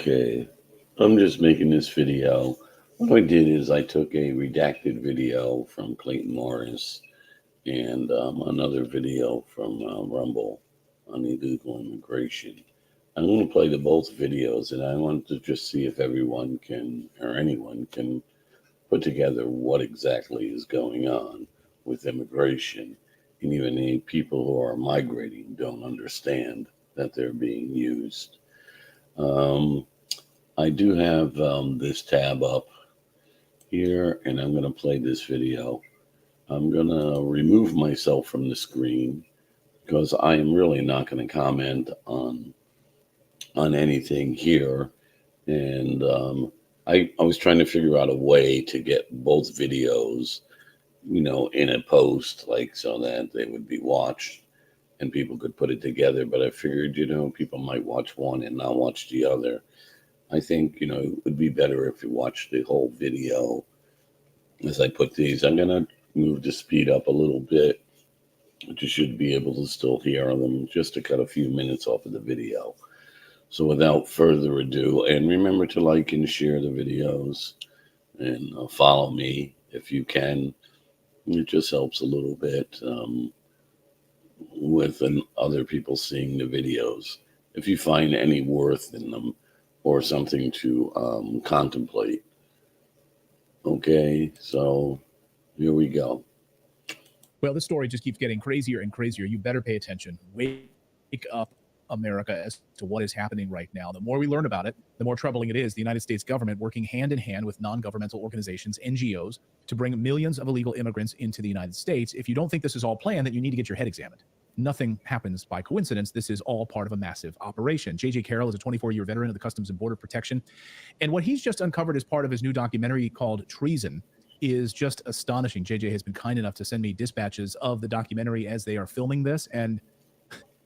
Okay, I'm just making this video. What I did is I took a redacted video from Clayton Morris and another video from Rumble on illegal immigration. I'm going to play the both videos, and I want to just see if everyone can or anyone can put together what exactly is going on with immigration. And even the people who are migrating don't understand that they're being used. Um, I do have this tab up here, and I'm going to play this video. I'm going to remove myself from the screen because I am really not going to comment on anything here. And I was trying to figure out a way to get both videos, in a post, like so that they would be watched and people could put it together. But I figured, people might watch one and not watch the other. I think, it would be better if you watch the whole video as I put these. I'm going to move the speed up a little bit, but you should be able to still hear them just to cut a few minutes off of the video. So without further ado, and remember to like and share the videos and follow me if you can. It just helps a little bit with other people seeing the videos. If you find any worth in them or something to contemplate. Okay, so here we go. Well, this story just keeps getting crazier and crazier. You better pay attention. Wake up, America, as to what is happening right now. The more we learn about it, the more troubling it is. The United States government working hand in hand with non-governmental organizations, NGOs, to bring millions of illegal immigrants into the United States. If you don't think this is all planned, then you need to get your head examined. Nothing happens by coincidence. This is all part of a massive operation. J.J. Carroll is a 24-year veteran of the Customs and Border Protection. And what he's just uncovered as part of his new documentary called Treason is just astonishing. JJ has been kind enough to send me dispatches of the documentary as they are filming this, and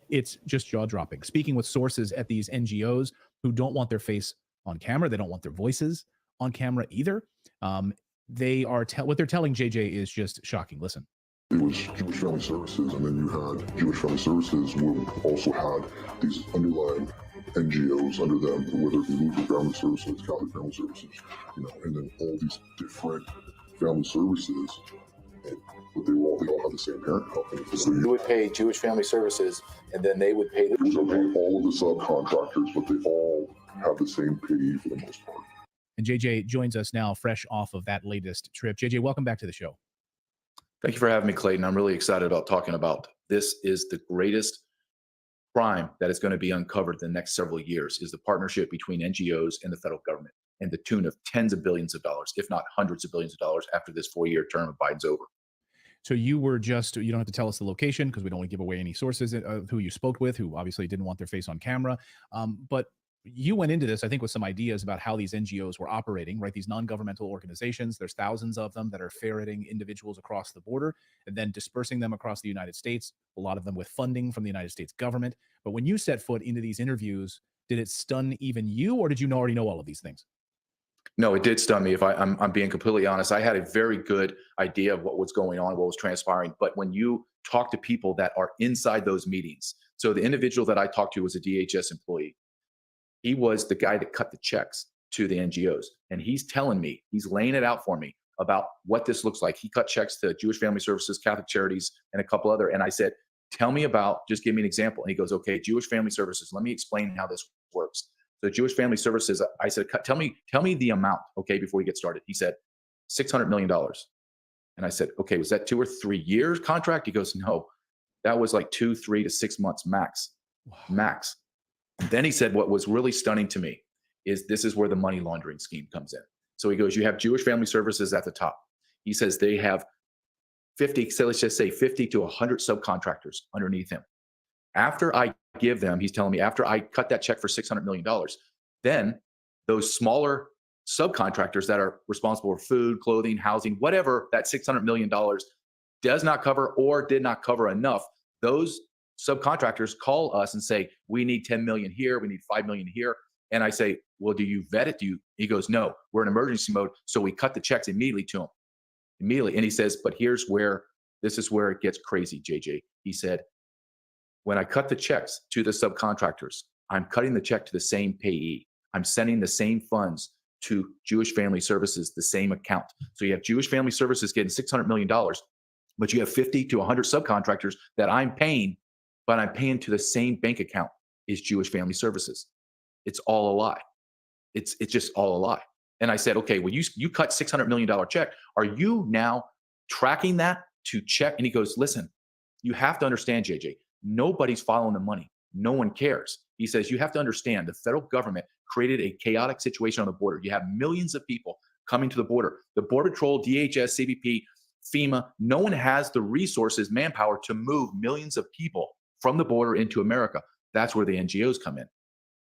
it's just jaw-dropping. Speaking with sources at these NGOs who don't want their face on camera, they don't want their voices on camera either. They are what they're telling JJ is just shocking. Listen. It was Jewish Family Services, and then you had Jewish Family Services who also had these underlying NGOs under them, whether it be Lutheran Family Services, Catholic Family Services, and then all these different family services, but they all have the same parent company. So you would pay Jewish Family Services, and then they would pay all of the subcontractors, but they all have the same payee for the most part. And JJ joins us now, fresh off of that latest trip. JJ, welcome back to the show. Thank you for having me, Clayton. I'm really excited about talking about this. Is the greatest crime that is going to be uncovered in the next several years is the partnership between NGOs and the federal government, and the tune of tens of billions of dollars, if not hundreds of billions of dollars, after this 4-year term of Biden's over. So you were just, you don't have to tell us the location because we don't want to give away any sources of who you spoke with, who obviously didn't want their face on camera. But you went into this, I think, with some ideas about how these NGOs were operating, right? These non-governmental organizations, there's thousands of them that are ferreting individuals across the border and then dispersing them across the United States, a lot of them with funding from the United States government. But when you set foot into these interviews, did it stun even you, or did you already know all of these things? No, it did stun me. If I'm being completely honest, I had a very good idea of what was going on, what was transpiring. But when you talk to people that are inside those meetings, so the individual that I talked to was a DHS employee. He was the guy that cut the checks to the NGOs. And he's telling me, he's laying it out for me about what this looks like. He cut checks to Jewish Family Services, Catholic Charities, and a couple other. And I said, tell me about, just give me an example. And he goes, okay, Jewish Family Services, let me explain how this works. So Jewish Family Services, I said, tell me the amount, okay, before we get started. He said, $600 million. And I said, okay, was that 2 or 3 years contract? He goes, no, that was like 2, 3 to 6 months max, max. And then he said, what was really stunning to me is this is where the money laundering scheme comes in. So he goes, you have Jewish Family Services at the top. He says they have 50, so let's just say 50 to 100 subcontractors underneath him. After I give them, he's telling me, after I cut that check for $600 million, then those smaller subcontractors that are responsible for food, clothing, housing, whatever that $600 million does not cover or did not cover enough, those subcontractors call us and say, we need 10 million here, we need 5 million here. And I say, well, do you vet it? He goes, no, we're in emergency mode. So we cut the checks immediately to him. Immediately. And he says, but this is where it gets crazy, JJ. He said, when I cut the checks to the subcontractors, I'm cutting the check to the same payee. I'm sending the same funds to Jewish Family Services, the same account. So you have Jewish Family Services getting $600 million, but you have 50 to 100 subcontractors that I'm paying, but I'm paying to the same bank account as Jewish Family Services. It's all a lie. It's just all a lie. And I said, okay, well, you cut $600 million check. Are you now tracking that to check? And he goes, listen, you have to understand, JJ, nobody's following the money. No one cares. He says, you have to understand the federal government created a chaotic situation on the border. You have millions of people coming to the border. The Border Patrol, DHS, CBP, FEMA, no one has the resources, manpower to move millions of people from the border into America. That's where the NGOs come in.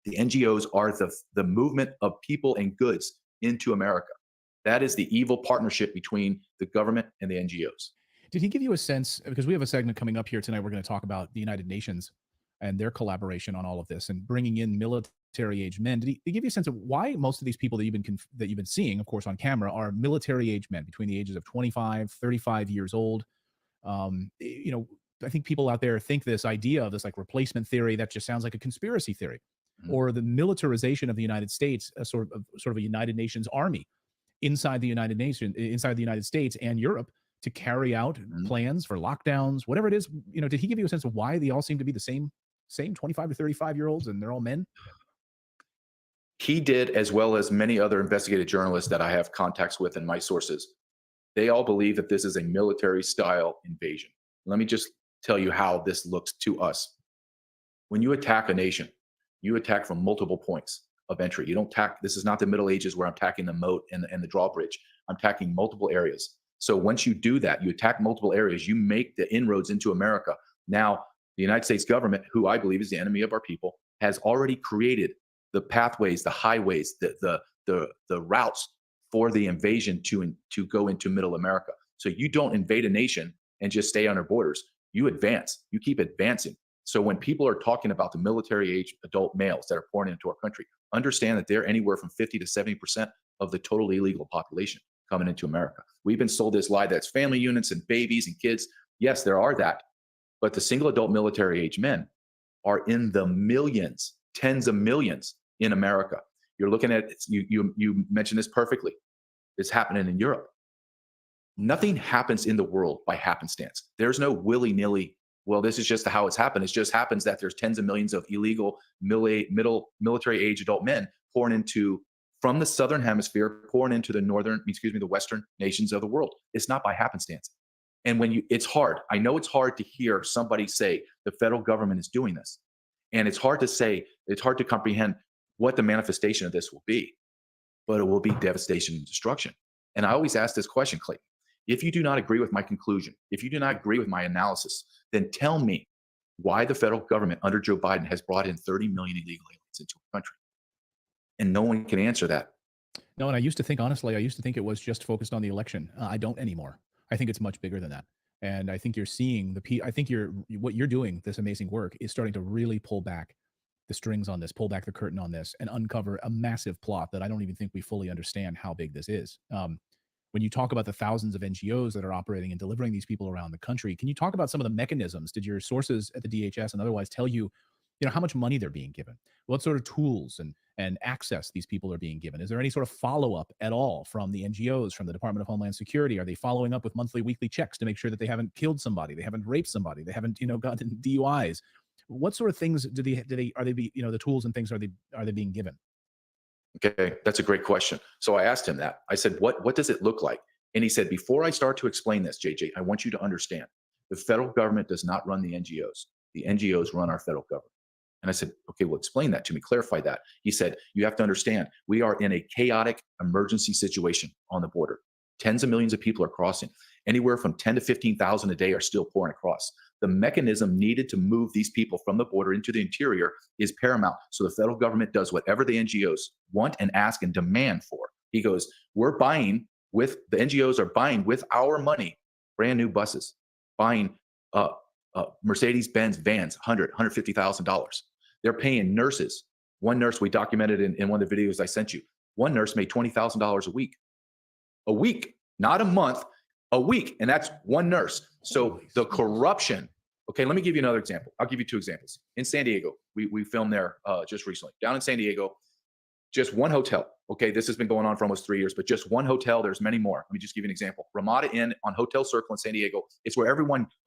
The NGOs are the movement of people and goods into America. That is the evil partnership between the government and the NGOs. Did he give you a sense, because we have a segment coming up here tonight, we're going to talk about the United Nations and their collaboration on all of this and bringing in military-age men. Did he give you a sense of why most of these people that you've been seeing, of course, on camera, are military-age men between the ages of 25, 35 years old? You know, I think people out there think this idea of this like replacement theory that just sounds like a conspiracy theory, or the militarization of the United States, a sort of a United Nations army inside the United States and Europe to carry out plans for lockdowns, whatever it is. You know, did he give you a sense of why they all seem to be the same 25 to 35 year olds and they're all men? He did, as well as many other investigative journalists that I have contacts with and my sources. They all believe that this is a military style invasion. Let me just tell you how this looks to us. When you attack a nation, you attack from multiple points of entry. You don't attack, this is not the Middle Ages where I'm attacking the moat and the drawbridge. I'm attacking multiple areas. So once you do that, you attack multiple areas, you make the inroads into America. Now, the United States government, who I believe is the enemy of our people, has already created the pathways, the highways, the routes for the invasion to go into middle America. So you don't invade a nation and just stay on our borders. You advance, you keep advancing. So when people are talking about the military age adult males that are pouring into our country, understand that they're anywhere from 50 to 70% of the total illegal population coming into America. We've been sold this lie that's family units and babies and kids. Yes, there are that. But the single adult military age men are in the millions, tens of millions in America. You're looking at, you mentioned this perfectly. It's happening in Europe. Nothing happens in the world by happenstance. There's no willy-nilly, well, this is just how it's happened. It just happens that there's tens of millions of illegal military age adult men pouring into, from the southern hemisphere, pouring into the western nations of the world. It's not by happenstance. And it's hard. I know it's hard to hear somebody say the federal government is doing this. And it's hard to comprehend what the manifestation of this will be, but it will be devastation and destruction. And I always ask this question, Clayton, if you do not agree with my conclusion, if you do not agree with my analysis, then tell me why the federal government under Joe Biden has brought in 30 million illegal aliens into our country. And no one can answer that. No, and honestly, I used to think it was just focused on the election. I don't anymore. I think it's much bigger than that. And I think you're seeing what you're doing, this amazing work, is starting to really pull back the strings on this, pull back the curtain on this, and uncover a massive plot that I don't even think we fully understand how big this is. When you talk about the thousands of NGOs that are operating and delivering these people around the country, can you talk about some of the mechanisms? Did your sources at the DHS and otherwise tell you, how much money they're being given, what sort of tools and access these people are being given? Is there any sort of follow-up at all from the NGOs, from the Department of Homeland Security? Are they following up with monthly, weekly checks to make sure that they haven't killed somebody, they haven't raped somebody, they haven't, gotten DUIs? What sort of things the tools and things are they being given? Okay, that's a great question. So I asked him that. I said, what does it look like? And he said, before I start to explain this, JJ, I want you to understand the federal government does not run the NGOs. The NGOs run our federal government. And I said, okay, well, explain that to me, clarify that. He said, you have to understand, we are in a chaotic emergency situation on the border. Tens of millions of people are crossing. Anywhere from 10 to 15,000 a day are still pouring across. The mechanism needed to move these people from the border into the interior is paramount. So the federal government does whatever the NGOs want and ask and demand for. He goes, the NGOs are buying with our money, brand new buses, buying Mercedes-Benz vans, $150,000. They're paying nurses. One nurse, we documented in one of the videos I sent you, one nurse made $20,000 a week, not a month, a week. And that's one nurse. So the corruption, okay, let me give you another example. I'll give you two examples. In San Diego, we filmed there just recently. Down in San Diego, just one hotel. Okay, this has been going on for almost 3 years, but just one hotel. There's many more. Let me just give you an example. Ramada Inn on Hotel Circle in San Diego. It's where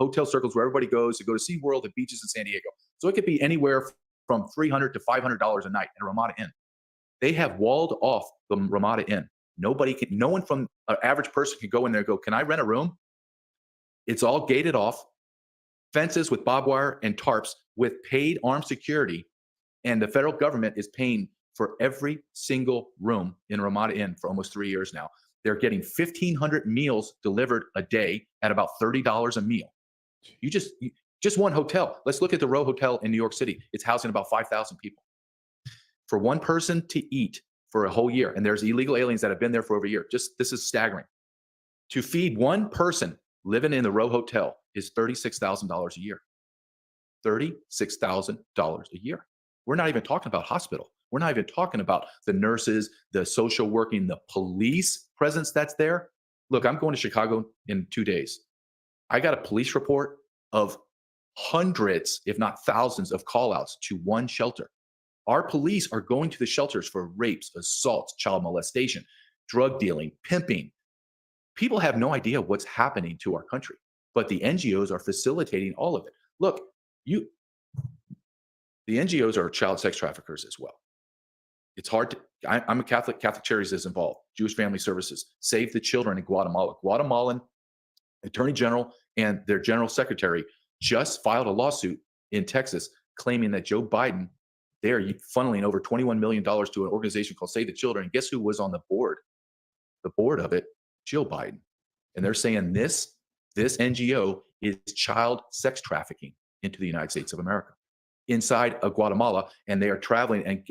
Hotel Circle is where everybody goes to go to SeaWorld and beaches in San Diego. So it could be anywhere from $300 to $500 a night at a Ramada Inn. They have walled off the Ramada Inn. No one from an average person can go in there and go, can I rent a room? It's all gated off, fences with barbed wire and tarps with paid armed security. And the federal government is paying for every single room in Ramada Inn for almost 3 years now. They're getting 1,500 meals delivered a day at about $30 a meal. Just one hotel. Let's look at the Row Hotel in New York City. It's housing about 5,000 people. For one person to eat for a whole year, and there's illegal aliens that have been there for over a year. This is staggering. To feed one person living in the Row Hotel is $36,000 a year. $36,000 a year. We're not even talking about hospital. We're not even talking about the nurses, the social working, the police presence that's there. Look, I'm going to Chicago in 2 days. I got a police report of hundreds, if not thousands, of call-outs to one shelter. Our police are going to the shelters for rapes, assaults, child molestation, drug dealing, pimping. People have no idea what's happening to our country, but the NGOs are facilitating all of it. Look, the NGOs are child sex traffickers as well. It's hard to, I'm a Catholic Charities is involved, Jewish Family Services, Save the Children in Guatemala. Guatemalan Attorney General and their General Secretary just filed a lawsuit in Texas claiming that Joe Biden, they're funneling over $21 million to an organization called Save the Children. And guess who was on the board? The board of it, Jill Biden. And they're saying this NGO is child sex trafficking into the United States of America inside of Guatemala. And they are traveling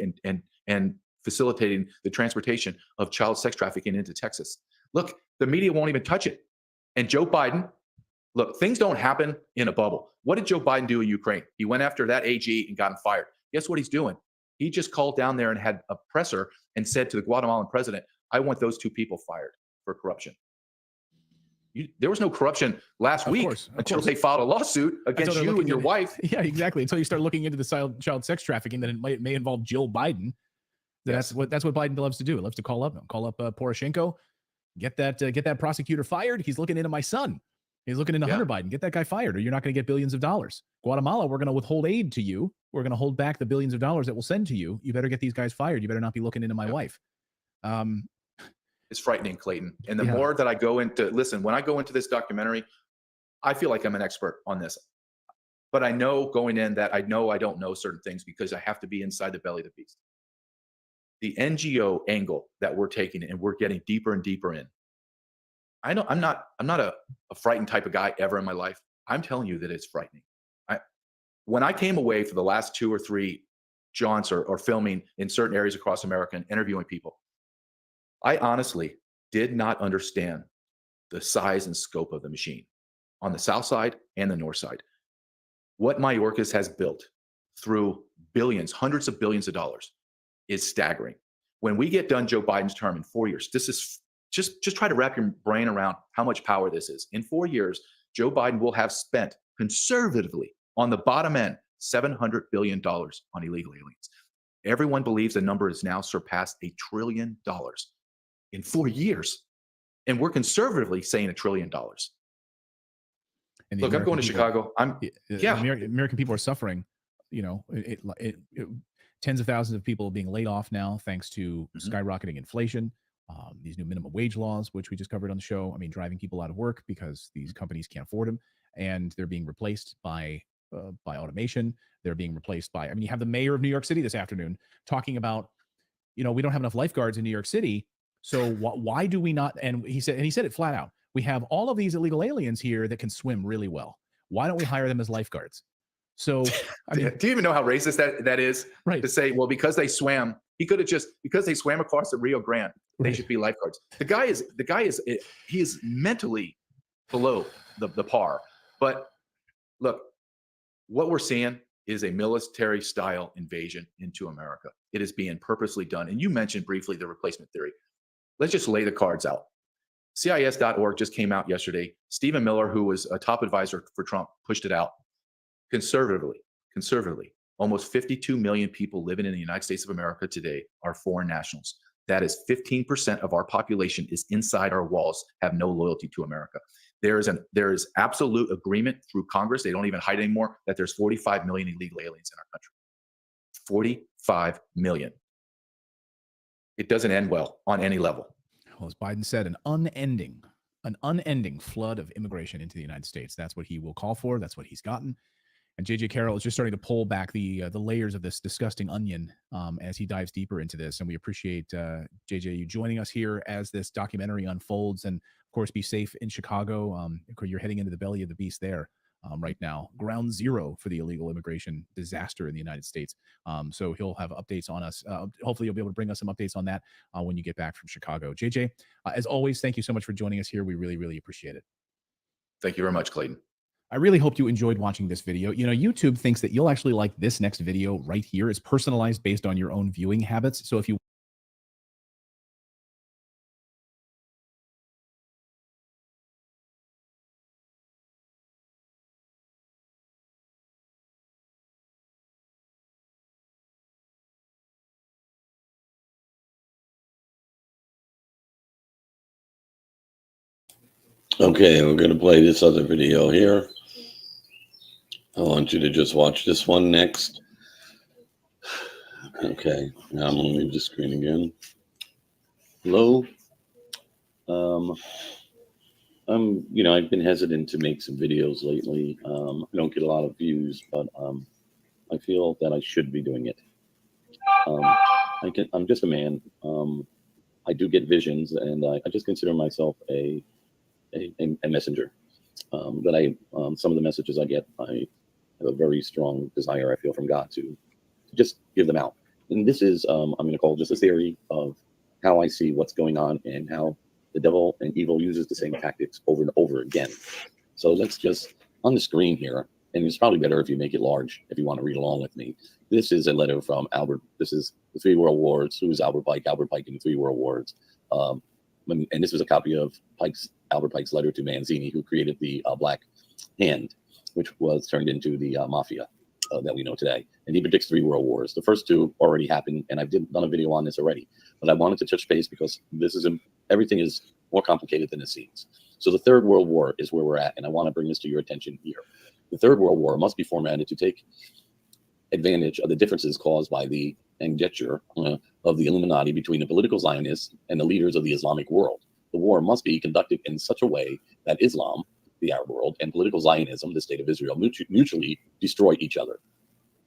and facilitating the transportation of child sex trafficking into Texas. Look, the media won't even touch it. And Joe Biden, look, things don't happen in a bubble. What did Joe Biden do in Ukraine? He went after that AG and got him fired. Guess what he's doing? He just called down there and had a presser and said to the Guatemalan president, I want those two people fired for corruption. There was no corruption last week until they filed a lawsuit against you and your wife. Yeah, exactly. Until you start looking into the child sex trafficking, that it may involve Jill Biden. That's what Biden loves to do. It loves to call up Poroshenko, get that prosecutor fired. He's looking into my son. He's looking into Hunter Biden. Get that guy fired, or you're not going to get billions of dollars. Guatemala, we're going to withhold aid to you. We're going to hold back the billions of dollars that we'll send to you. You better get these guys fired. You better not be looking into my wife. It's frightening, Clayton. And the more that I go into, when I go into this documentary, I feel like I'm an expert on this. But I know going in that I don't know certain things because I have to be inside the belly of the beast. The NGO angle that we're taking and we're getting deeper and deeper in. I know I'm not a frightened type of guy ever in my life. I'm telling you that it's frightening. When I came away for the last 2 or 3 jaunts or filming in certain areas across America and interviewing people, I honestly did not understand the size and scope of the machine on the south side and the north side. What Mayorkas has built through billions, hundreds of billions of dollars is staggering. When we get done Joe Biden's term in 4 years, this is just try to wrap your brain around how much power this is. In 4 years, Joe Biden will have spent conservatively on the bottom end $700 billion on illegal aliens. Everyone believes the number has now surpassed $1 trillion in 4 years. And we're conservatively saying $1 trillion. And look, I'm going to Chicago. American people are suffering. Tens of thousands of people being laid off now thanks to skyrocketing inflation. These new minimum wage laws, which we just covered on the show. I mean, driving people out of work because these companies can't afford them, and they're being replaced by automation. They're being replaced by. I mean, you have the mayor of New York City this afternoon talking about, we don't have enough lifeguards in New York City. So why do we not? And he said it flat out. We have all of these illegal aliens here that can swim really well. Why don't we hire them as lifeguards? So, I mean, do you even know how racist that is? Right. To say, well, because they swam, because they swam across the Rio Grande, they should be lifeguards. The guy is mentally below the par. But look, what we're seeing is a military style invasion into America. It is being purposely done. And you mentioned briefly the replacement theory. Let's just lay the cards out. CIS.org just came out yesterday. Stephen Miller, who was a top advisor for Trump, pushed it out. Conservatively, Almost 52 million people living in the United States of America today are foreign nationals. That is 15% of our population is inside our walls, have no loyalty to America. There is absolute agreement through Congress. They don't even hide anymore that there's 45 million illegal aliens in our country. 45 million. It doesn't end well on any level. Well, as Biden said, an unending flood of immigration into the United States. That's what he will call for. That's what he's gotten. And JJ Carroll is just starting to pull back the layers of this disgusting onion as he dives deeper into this. And we appreciate JJ you joining us here as this documentary unfolds. And of course, be safe in Chicago. You're heading into the belly of the beast there right now, ground zero for the illegal immigration disaster in the United States. So he'll have updates on us. Hopefully, you'll be able to bring us some updates on that when you get back from Chicago. JJ, as always, thank you so much for joining us here. We really, really appreciate it. Thank you very much, Clayton. I really hope you enjoyed watching this video. You know, YouTube thinks that you'll actually like this next video right here. It's personalized based on your own viewing habits. So if you Okay, we're going to play this other video here. I want you to just watch this one next. Okay, now I'm going to leave the screen again. Hello. I've been hesitant to make some videos lately. I don't get a lot of views, but I feel that I should be doing it. I'm just a man. I do get visions, and I just consider myself a messenger. Some of the messages I get, I have a very strong desire I feel from God to just give them out. And this is, I'm going to call just a theory of how I see what's going on and how the devil and evil uses the same tactics over and over again. So let's just, on the screen here, and it's probably better if you make it large if you want to read along with me. This is a letter from Albert. This is the 3 World Wars. Who is Albert Pike? Albert Pike in the 3 World Wars. And this was a copy of Albert Pike's letter to Manzini, who created the Black Hand, which was turned into the mafia that we know today. And he predicts 3 world wars. The first 2 already happened, and I've done a video on this already. But I wanted to touch base because everything is more complicated than it seems. So the 3rd World War is where we're at, and I want to bring this to your attention here. The 3rd World War must be formatted to take advantage of the differences caused by the conjecture of the Illuminati between the political Zionists and the leaders of the Islamic world. The war must be conducted in such a way that Islam, the Arab world, and political Zionism, the state of Israel, mutually destroy each other.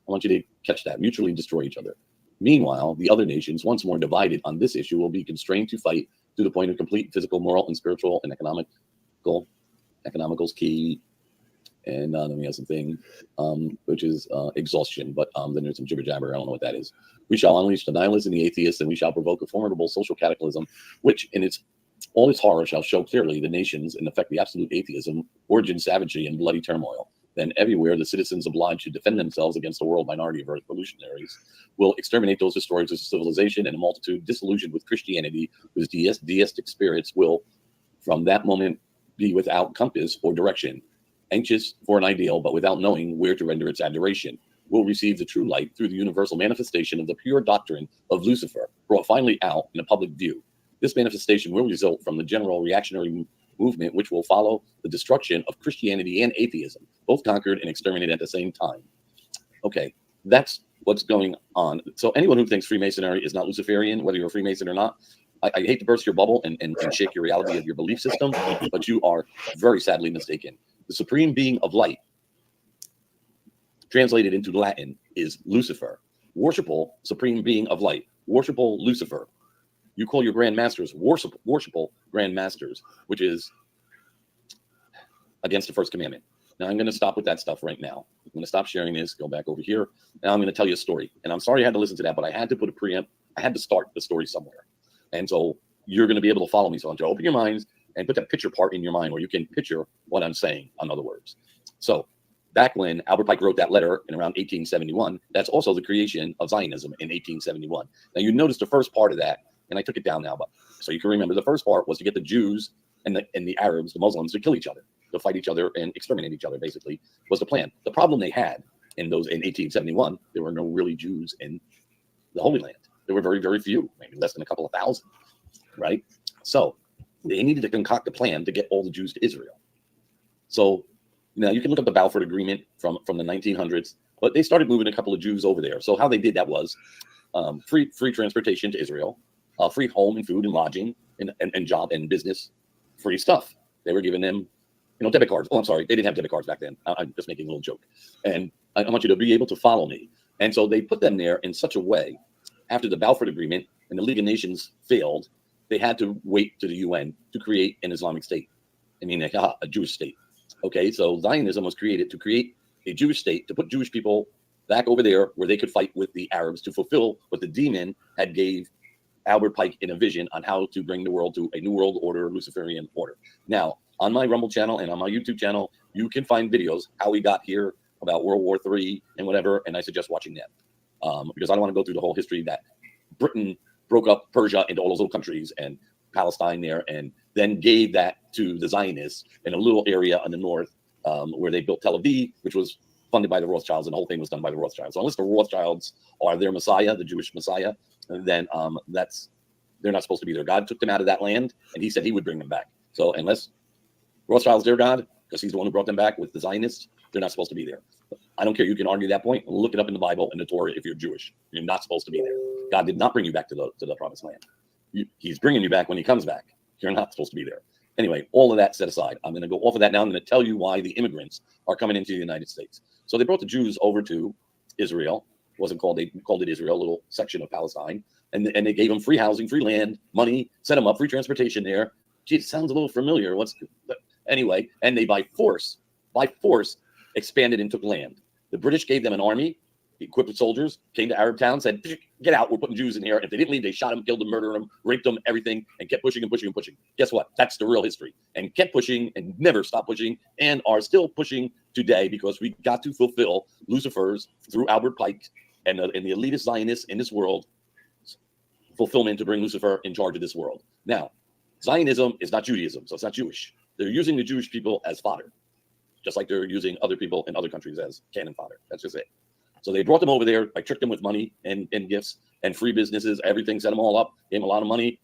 I want you to catch that, mutually destroy each other. Meanwhile, the other nations, once more divided on this issue, will be constrained to fight to the point of complete physical, moral, and spiritual and economical's key. And then we have something, which is exhaustion, but then there's some jibber jabber. I don't know what that is. We shall unleash the nihilists and the atheists, and we shall provoke a formidable social cataclysm, which in all its horror shall show clearly the nations and affect the absolute atheism, origin, savagery, and bloody turmoil. Then everywhere the citizens obliged to defend themselves against the world minority of revolutionaries will exterminate those destroyers of civilization, and a multitude disillusioned with Christianity, whose deistic spirits will from that moment be without compass or direction, anxious for an ideal, but without knowing where to render its adoration, will receive the true light through the universal manifestation of the pure doctrine of Lucifer, brought finally out in a public view. This manifestation will result from the general reactionary movement, which will follow the destruction of Christianity and atheism, both conquered and exterminated at the same time. Okay, that's what's going on. So anyone who thinks Freemasonry is not Luciferian, whether you're a Freemason or not, I hate to burst your bubble and shake your reality of your belief system, but you are very sadly mistaken. The supreme being of light, translated into Latin, is Lucifer. Worshipful supreme being of light, worshipful Lucifer. You call your grand masters worshipful grand masters, which is against the first commandment. Now I'm going to stop with that stuff right now. I'm going to stop sharing this, go back over here. Now I'm going to tell you a story. And I'm sorry I had to listen to that, but I had to put a preamp. I had to start the story somewhere. And so you're going to be able to follow me. So I'll open your minds and put that picture part in your mind where you can picture what I'm saying, in other words. So back when Albert Pike wrote that letter in around 1871, that's also the creation of Zionism in 1871. Now you notice the first part of that, and I took it down now, but so you can remember the first part was to get the Jews and the Arabs, the Muslims, to kill each other, to fight each other and exterminate each other, basically, was the plan. The problem they had in 1871, there were no really Jews in the Holy Land. There were very, very few, maybe less than a couple of thousand, right? So they needed to concoct a plan to get all the Jews to Israel. So now you can look up the Balfour Agreement from the 1900s, but they started moving a couple of Jews over there. So how they did that was free transportation to Israel, free home and food and lodging and job and business, free stuff. They were giving them, debit cards. Oh, I'm sorry, they didn't have debit cards back then. I'm just making a little joke. And I want you to be able to follow me. And so they put them there in such a way. After the Balfour Agreement and the League of Nations failed, they had to wait to the UN to create an Islamic state. I mean, a Jewish state. Okay, so Zionism was created to create a Jewish state, to put Jewish people back over there where they could fight with the Arabs to fulfill what the demon had gave Albert Pike in a vision on how to bring the world to a new world order, Luciferian order. Now, on my Rumble channel and on my YouTube channel, you can find videos how we got here, about World War III and whatever, and I suggest watching them. Because I don't want to go through the whole history that Britain broke up Persia into all those little countries and Palestine there, and then gave that to the Zionists in a little area in the north where they built Tel Aviv, which was funded by the Rothschilds, and the whole thing was done by the Rothschilds. So unless the Rothschilds are their Messiah, the Jewish Messiah, then they're not supposed to be there. God took them out of that land, and he said he would bring them back. So unless Rothschild's their God, because he's the one who brought them back with the Zionists, they're not supposed to be there. I don't care. You can argue that point. Look it up in the Bible and the Torah. If you're Jewish, you're not supposed to be there. God did not bring you back to the promised land. He's bringing you back when he comes back. You're not supposed to be there. Anyway, all of that set aside, I'm going to go off of that now. I'm going to tell you why the immigrants are coming into the United States. So they brought the Jews over to Israel. It wasn't called, they called it Israel, a little section of Palestine. And they gave them free housing, free land, money, set them up, free transportation there. Gee, it sounds a little familiar. Anyway, and they by force expanded and took land. The British gave them an army, equipped with soldiers, came to Arab towns, said, get out, we're putting Jews in here. If they didn't leave, they shot them, killed them, murdered them, raped them, everything, and kept pushing and pushing and pushing. Guess what? That's the real history. And kept pushing and never stopped pushing and are still pushing today, because we got to fulfill Lucifer's, through Albert Pike and the elitist Zionists in this world, fulfillment to bring Lucifer in charge of this world. Now, Zionism is not Judaism, so it's not Jewish. They're using the Jewish people as fodder, just like they're using other people in other countries as cannon fodder. That's just it. So they brought them over there. I tricked them with money and gifts and free businesses, everything, set them all up, gave them a lot of money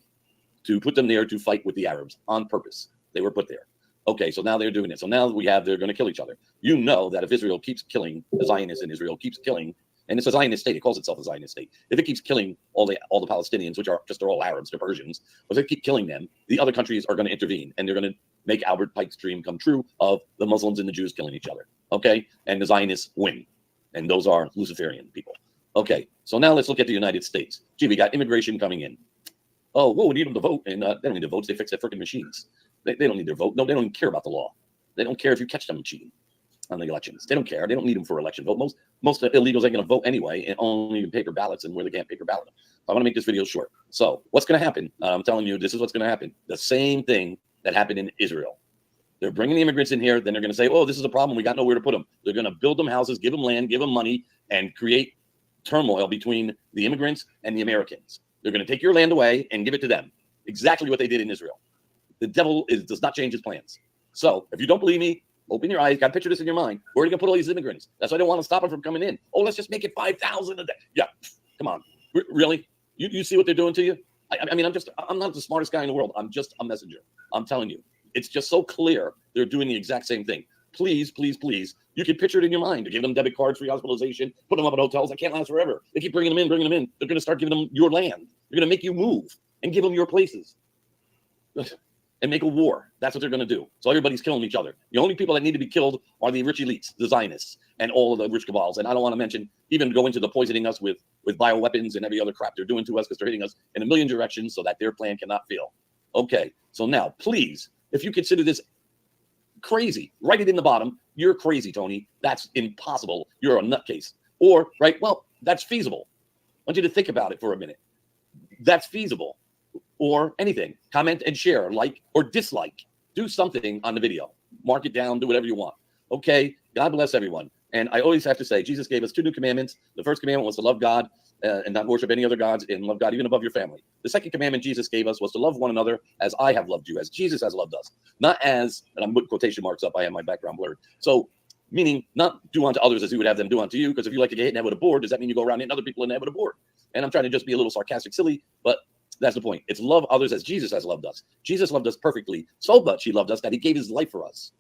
to put them there to fight with the Arabs on purpose. They were put there. Okay, so now they're doing it. So now they're going to kill each other. You know that if Israel keeps killing, the Zionists in Israel keeps killing, and it's a Zionist state, it calls itself a Zionist state. If it keeps killing all the Palestinians, which they're all Arabs, they're Persians, but if they keep killing them, the other countries are going to intervene, and they're going to make Albert Pike's dream come true of the Muslims and the Jews killing each other. Okay, and the Zionists win. And those are Luciferian people. Okay, so now let's look at the United States. Gee, we got immigration coming in. Oh, whoa, we need them to vote. And they don't need to vote. They fix their freaking machines. They don't need their vote. No, they don't even care about the law. They don't care if you catch them cheating on the elections. They don't care. They don't need them for election vote. Most illegals ain't going to vote anyway, and only in paper ballots, and where they can't paper ballot them. I want to make this video short. So what's going to happen? I'm telling you, this is what's going to happen. The same thing that happened in Israel. They're bringing the immigrants in here. Then they're going to say, oh, this is a problem. We got nowhere to put them. They're going to build them houses, give them land, give them money, and create turmoil between the immigrants and the Americans. They're going to take your land away and give it to them. Exactly what they did in Israel. The devil does not change his plans. So if you don't believe me, open your eyes. Got to picture this in your mind. Where are you going to put all these immigrants? That's why they don't want to stop them from coming in. Oh, let's just make it 5,000 a day. Yeah, come on. Really? You see what they're doing to you? I mean, I'm not the smartest guy in the world. I'm just a messenger. I'm telling you. It's just so clear they're doing the exact same thing. Please, please, please. You can picture it in your mind. To give them debit cards, free hospitalization, put them up at hotels that can't last forever. They keep bringing them in. They're going to start giving them your land. They're going to make you move and give them your places and make a war. That's what they're going to do. So everybody's killing each other. The only people that need to be killed are the rich elites, the Zionists, and all of the rich cabals. And I don't want to mention, even go into the poisoning us with bioweapons and every other crap they're doing to us, because they're hitting us in a million directions so that their plan cannot fail. Okay, so now, please, if you consider this crazy, write it in the bottom. You're crazy, Tony. That's impossible. You're a nutcase. Or, right, well, that's feasible. I want you to think about it for a minute. That's feasible. Or anything. Comment and share, like or dislike. Do something on the video. Mark it down. Do whatever you want. Okay? God bless everyone. And I always have to say, Jesus gave us 2 new commandments. The first commandment was to love God and not worship any other gods, and love God even above your family. The second commandment Jesus gave us was to love one another as I have loved you, as Jesus has loved us. Not as, and I'm putting quotation marks up, I have my background blurred. So meaning not do unto others as you would have them do unto you. Because if you like to get hit in the head with a board, does that mean you go around hitting other people in the head with a board? And I'm trying to just be a little sarcastic, silly, but that's the point. It's love others as Jesus has loved us. Jesus loved us perfectly, so much he loved us that he gave his life for us,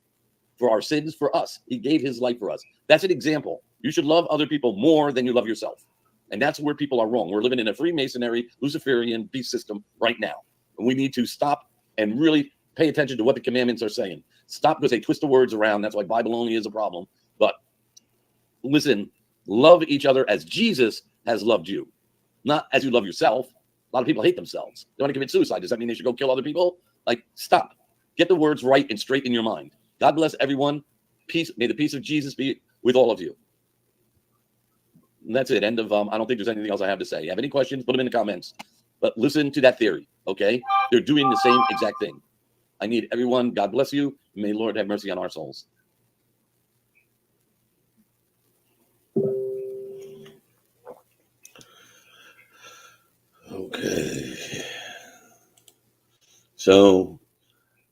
for our sins, for us. He gave his life for us. That's an example. You should love other people more than you love yourself. And that's where people are wrong. We're living in a Freemasonry, Luciferian beast system right now. And we need to stop and really pay attention to what the commandments are saying. Stop because they twist the words around. That's why Bible only is a problem. But listen, love each other as Jesus has loved you, not as you love yourself. A lot of people hate themselves. They want to commit suicide. Does that mean they should go kill other people? Like, stop. Get the words right and straight in your mind. God bless everyone. Peace. May the peace of Jesus be with all of you. And that's it. End of, I don't think there's anything else I have to say. You have any questions, put them in the comments. But listen to that theory, okay? They're doing the same exact thing. I need everyone. God bless you. May the Lord have mercy on our souls. Okay. So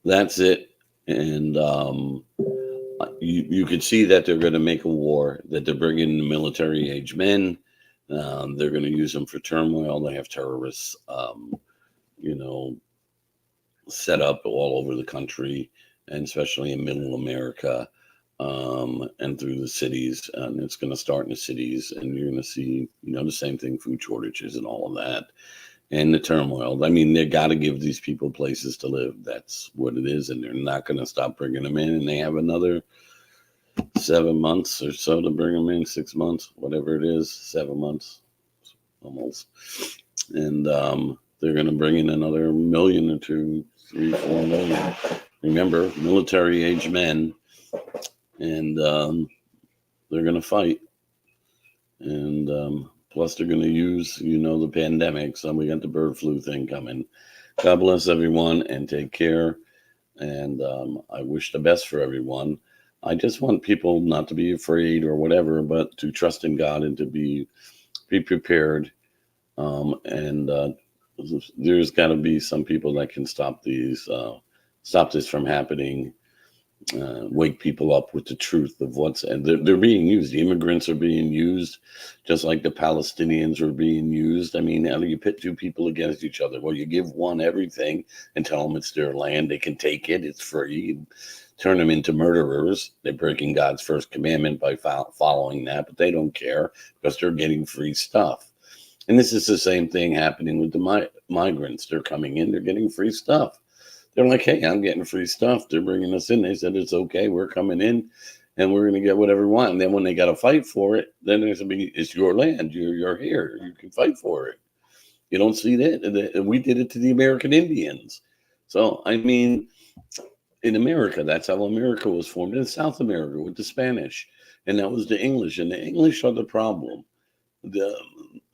that's it. And you could see that they're going to make a war, that they're bringing the military age men. They're going to use them for turmoil. They have terrorists, set up all over the country, and especially in middle America, and through the cities. And it's going to start in the cities, and you're going to see, the same thing, food shortages and all of that, and the turmoil. I mean, they got to give these people places to live. That's what it is, and they're not going to stop bringing them in. And they have another 7 months or so to bring them in, 6 months, whatever it is, 7 months, almost. And they're going to bring in another million or 2, 3, 4 million. Remember, military age men, and they're going to fight. And plus, they're going to use, the pandemic. So we got the bird flu thing coming. God bless everyone and take care. And I wish the best for everyone. I just want people not to be afraid or whatever, but to trust in God and to be prepared. There's got to be some people that can stop this from happening. Wake people up with the truth of and they're being used. The immigrants are being used, just like the Palestinians are being used. I mean, how do you pit two people against each other? Well, you give one everything and tell them it's their land. They can take it. It's free. Turn them into murderers. They're breaking God's first commandment by following that, but they don't care because they're getting free stuff. And this is the same thing happening with the migrants. They're coming in. They're getting free stuff. They're like, hey, I'm getting free stuff. They're bringing us in. They said, it's okay. We're coming in and we're going to get whatever we want. And then when they got to fight for it, then there's going to be, it's your land. You're here. You can fight for it. You don't see that. We did it to the American Indians. So, I mean, in America, that's how America was formed. In South America with the Spanish. And that was the English. And the English are the problem.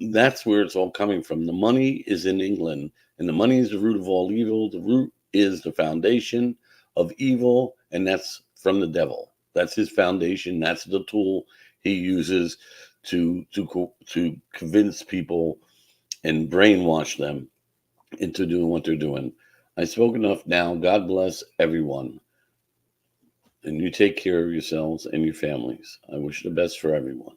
That's where it's all coming from. The money is in England. And the money is the root of all evil. The root is the foundation of evil, and that's from the devil. That's his foundation. That's the tool he uses to convince people and brainwash them into doing what they're doing. I spoke enough now. God bless everyone. And you take care of yourselves and your families. I wish the best for everyone.